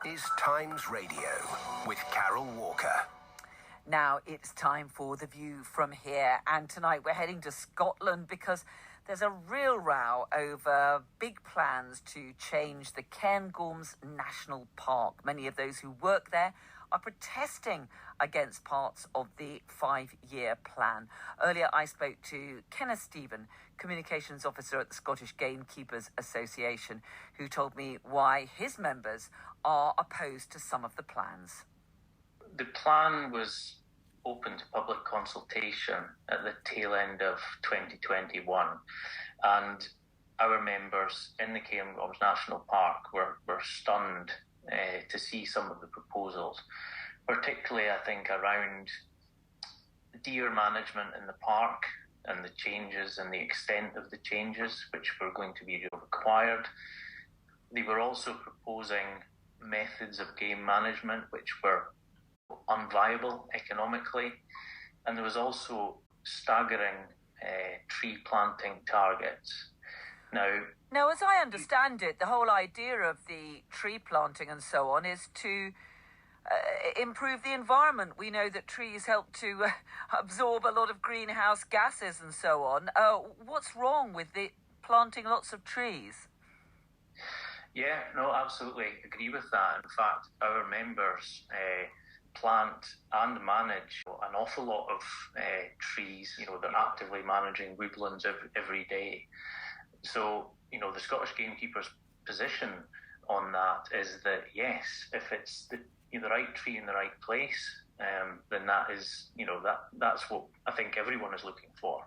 is Times Radio with Carol Walker. Now it's time for The View from here, and tonight we're heading to Scotland because there's a real row over big plans to change the Cairngorms National Park. Many of those who work there are protesting against parts of the 5-year plan. Earlier I spoke to Kenneth Stephen, Communications Officer at the Scottish Gamekeepers Association, who told me why his members are opposed to some of the plans. The plan was open to public consultation at the tail end of 2021, and our members in the Cairngorms National Park were stunned to see some of the proposals, particularly I think around deer management in the park and the changes and the extent of the changes which were going to be required. They were also proposing methods of game management which were unviable economically, and there was also staggering tree planting targets. Now, as I understand it, the whole idea of the tree planting and so on is to improve the environment. We know that trees help to absorb a lot of greenhouse gases and so on. What's wrong with the planting lots of trees? Yeah, no, absolutely agree with that. In fact, our members plant and manage an awful lot of trees. They're actively managing woodlands every day. So, the Scottish Gamekeepers' position on that is that, yes, if it's the right tree in the right place, then that is, that's what I think everyone is looking for.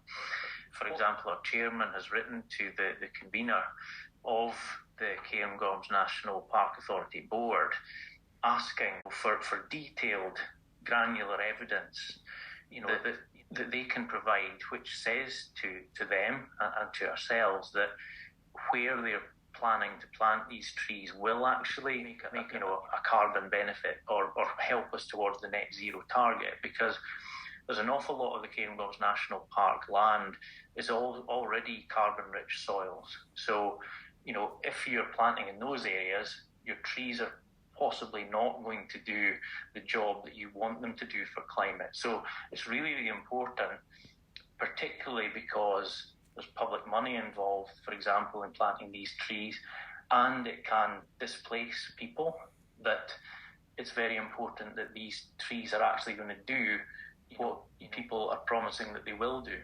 For example, our chairman has written to the convener of the Cairngorms National Park Authority Board asking for detailed, granular evidence, that they can provide, which says to them and to ourselves that where they're planning to plant these trees will actually make a carbon benefit or help us towards the net zero target, because there's an awful lot of the Cairngorms National Park land is already carbon-rich soils. So, if you're planting in those areas, your trees are possibly not going to do the job that you want them to do for climate. So it's really, really important, particularly because there's public money involved, for example, in planting these trees, and it can displace people, that it's very important that these trees are actually going to do what people are promising that they will do.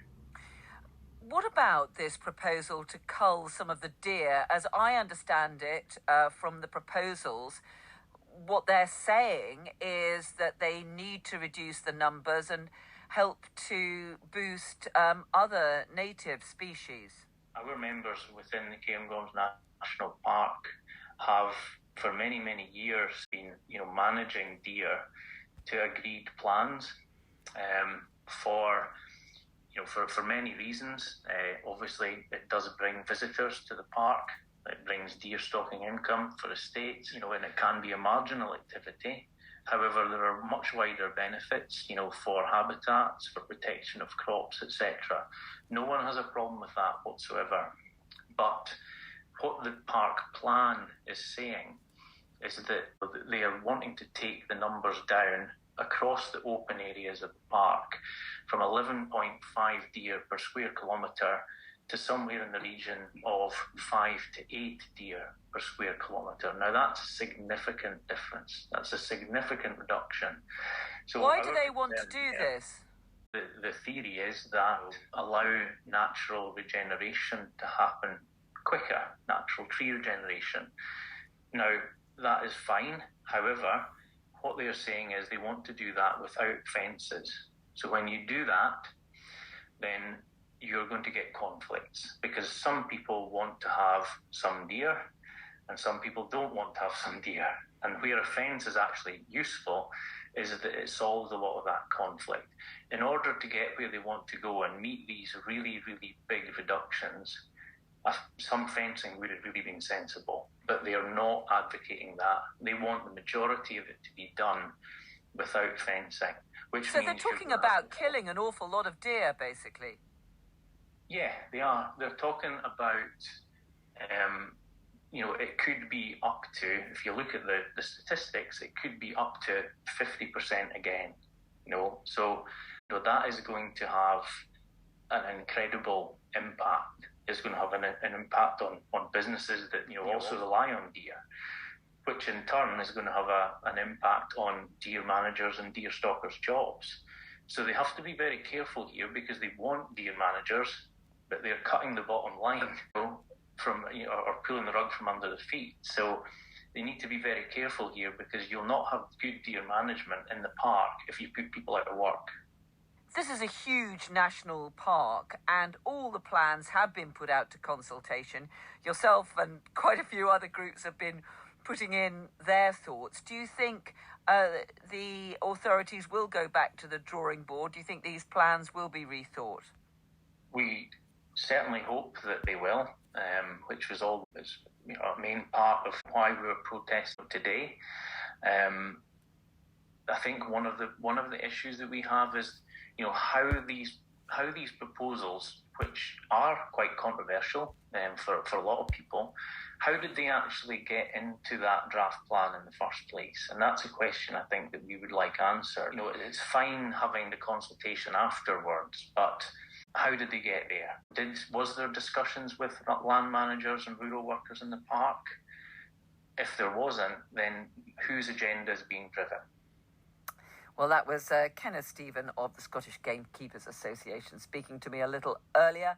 What about this proposal to cull some of the deer? As I understand it from the proposals, what they're saying is that they need to reduce the numbers and help to boost other native species. Our members within the Cairngorms National Park have, for many, many years, been, managing deer to agreed plans for many reasons. Obviously, it does bring visitors to the park. It brings deer stalking income for estates, and it can be a marginal activity. However, there are much wider benefits, for habitats, for protection of crops, etc. No one has a problem with that whatsoever. But what the park plan is saying is that they are wanting to take the numbers down across the open areas of the park from 11.5 deer per square kilometre to somewhere in the region of 5 to 8 deer per square kilometre. Now, that's a significant difference. That's a significant reduction. So why do they want to do this? The theory is that allow natural regeneration to happen quicker, natural tree regeneration. Now, that is fine. However, what they are saying is they want to do that without fences. So when you do that, then you're going to get conflicts, because some people want to have some deer and some people don't want to have some deer. And where a fence is actually useful is that it solves a lot of that conflict. In order to get where they want to go and meet these really, really big reductions, some fencing would have really been sensible, but they are not advocating that. They want the majority of it to be done without fencing. So they're talking about killing an awful lot of deer, basically. Yeah, they are. They're talking about it could be up to, if you look at the statistics, it could be up to 50% again. So that is going to have an incredible impact. It's going to have an impact on businesses that also rely on deer, which in turn is going to have an impact on deer managers and deer stalkers' jobs. So they have to be very careful here, because they want deer managers, but they're cutting the bottom line from or pulling the rug from under the feet. So they need to be very careful here, because you'll not have good deer management in the park if you put people out of work. This is a huge national park, and all the plans have been put out to consultation. Yourself and quite a few other groups have been putting in their thoughts. Do you think the authorities will go back to the drawing board? Do you think these plans will be rethought? We certainly hope that they will, which was always a main part of why we were protesting today. I think one of the issues that we have is how these proposals, which are quite controversial for a lot of people, how did they actually get into that draft plan in the first place? And that's a question I think that we would like answered. It's fine having the consultation afterwards, but how did they get there? Was there discussions with land managers and rural workers in the park? If there wasn't, then whose agenda is being driven? Well, that was Kenneth Stephen of the Scottish Gamekeepers Association speaking to me a little earlier.